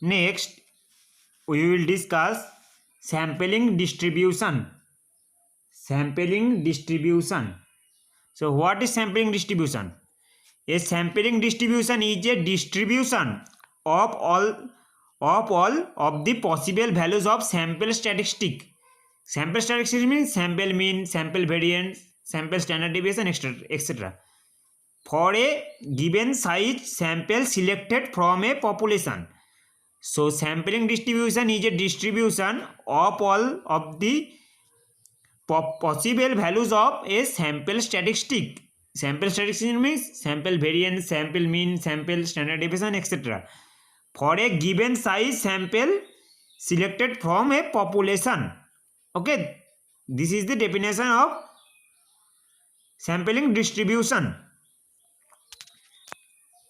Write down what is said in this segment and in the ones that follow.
Next, we will discuss sampling distribution. Sampling distribution. So, what is sampling distribution? A sampling distribution is a distribution of all of the possible values of sample statistic. Sample statistic means sample mean, sample variance, sample standard deviation, etc. For a given size sample selected from a population. So sampling distribution is a distribution of all of the possible values of a sample statistic. Sample statistic means sample variance, sample mean, sample standard deviation, etc. For a given size sample selected from a population. Okay, this is the definition of sampling distribution.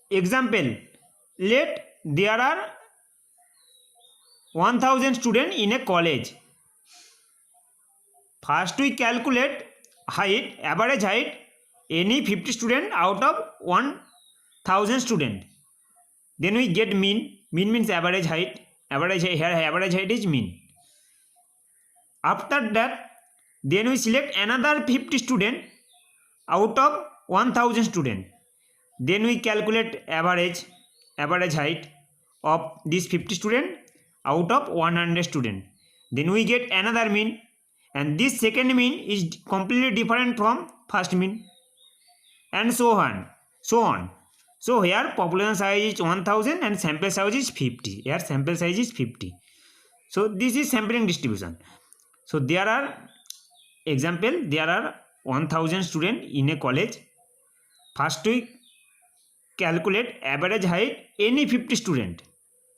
Example, let there are 1000 students in a college. First we calculate height, average height, any 50 student out of 1000 student. Then we get mean. Mean means average height. Average height is mean. After that, then we select another 50 student out of 1000 student. Then we calculate average height of this 50 student out of 100 student. Then we get another mean, and this second mean is completely different from first mean, and so on. So here population size is 1000 and sample size is 50. Here sample size is 50. So this is sampling distribution. So there are 1000 students in a college. First we calculate average height any 50 student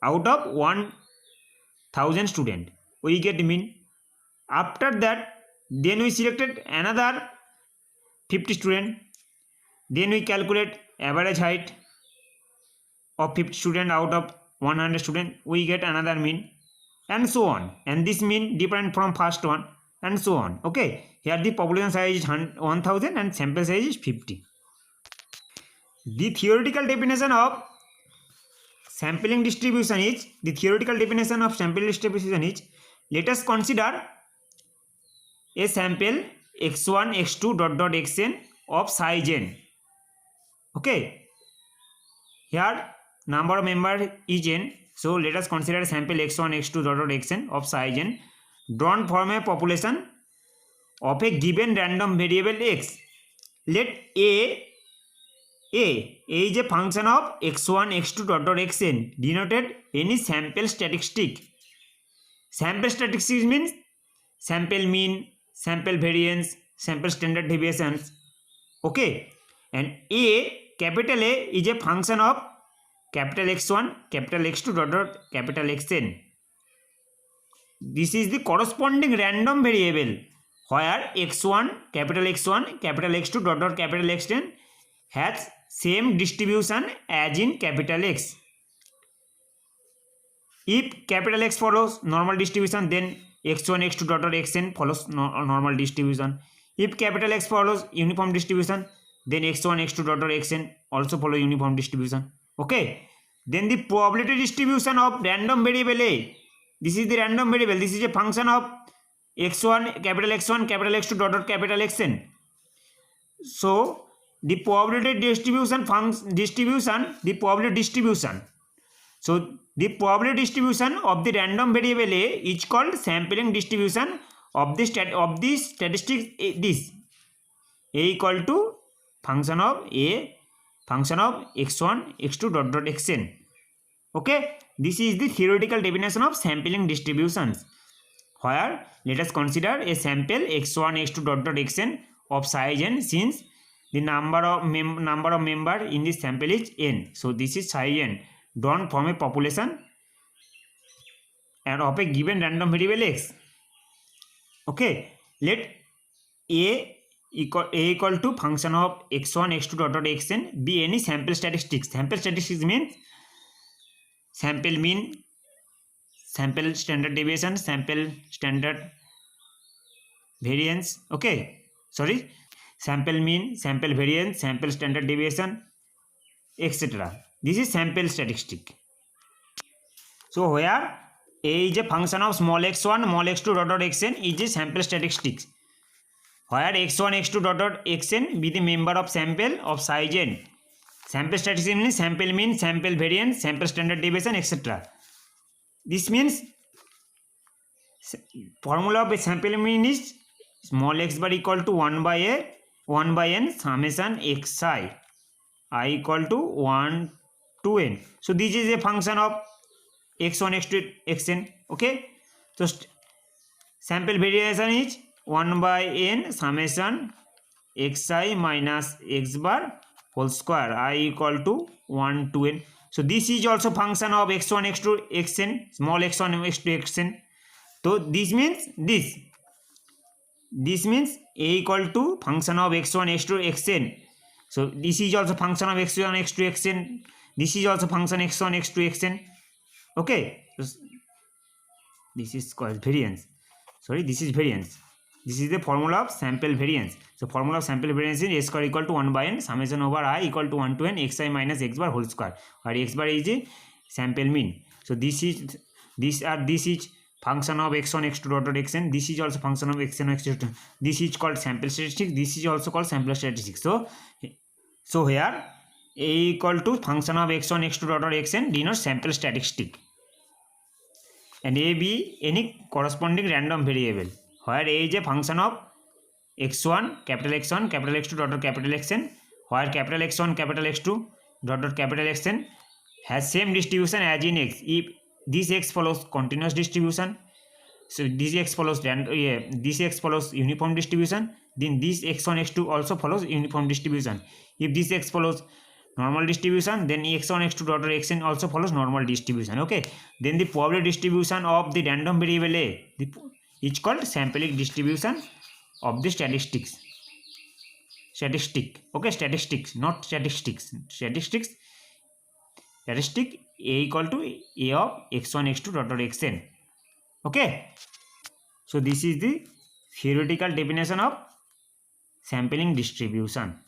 out of 1000 student. We get mean. After that, then we selected another 50 student. Then we calculate average height of 50 student out of 100 student. We get another mean, and so on. And this mean different from first one, and so on. Okay, here the population size is 1000 and sample size is 50. The theoretical definition of sampling distribution is, let us consider a sample x1 x2 xn of size n. Okay, here number of member is n, so let us consider sample x1 x2 xn of size n drawn from a population of a given random variable x. Let a is a function of x1 x2 xn denoted any sample statistic. Sample statistics means sample mean, sample variance, sample standard deviations. Okay, and capital A is a function of capital X1 capital X2 capital Xn. This is the corresponding random variable where x1 capital X2 capital Xn has same distribution as in capital X. If capital X follows normal distribution, then x1 x2 xn follows normal distribution. If capital X follows uniform distribution, then x1 x2 xn also follow uniform distribution. Okay, then the probability distribution of random variable A. This is the random variable. This is a function of x1 capital X2 capital Xn. So the probability distribution So the probability distribution of the random variable A is called sampling distribution of the statistics. This A equal to function of x1 x2 xn. Okay, this is the theoretical definition of sampling distributions, where let us consider a sample x1 x2 xn of size n, since the number of member in this sample is n. So this is size n drawn from a population and of a given random variable x. Okay, let a equal to function of x1 x2 xn be any sample statistics. Sample statistics means sample mean, sample standard deviation, sample standard variance. Okay, sorry, sample mean, sample variance, sample standard deviation, etc. This is sample statistic. So where A is a function of small x1, small x2 dot dot xn is a sample statistics. Where x1, x2 dot dot xn be the member of sample of size n. Sample statistics means sample mean, sample variance, sample standard deviation, etc. This means formula of a sample mean is small x bar equal to 1 by n summation xi I equal to 1 to n. So this is a function of x1, x2, xn. Okay. So sample variation is 1 by n summation xi minus x bar whole square I equal to 1 to n. So this is also function of x1, x2, xn, small x1, x2, xn. So this means this means A equal to function of x1, x2, xn. So this is also function of x1, x2, xn. This is also function x1, x2, xn. Okay. So this is called variance. Sorry, this is variance. This is the formula of sample variance. So formula of sample variance is s square equal to 1 by n summation over I equal to 1 to n xi minus x bar whole square, where x bar is a sample mean. So this is function of x1, x2 dot dot xn. This is also function of xn, x2. This is called sample statistics. This is also called sample statistics. So here A equal to function of x1, x2 dot dot xn denotes sample statistic, and A be any corresponding random variable, where A is a function of x1, capital X1, capital X2 dot dot capital Xn, where capital X1, capital X2 dot dot capital Xn has same distribution as in x. If this x follows continuous distribution, so this x follows this x follows uniform distribution, then this x1, x2 also follows uniform distribution. If this x follows normal distribution, then x1, x2 dot dot xn also follows normal distribution. Okay, then the probability distribution of the random variable A is called sampling distribution of the statistic. Okay, statistics, not statistics. Statistic A equal to A of x1, x2 dot dot xn. Okay, so this is the theoretical definition of sampling distribution.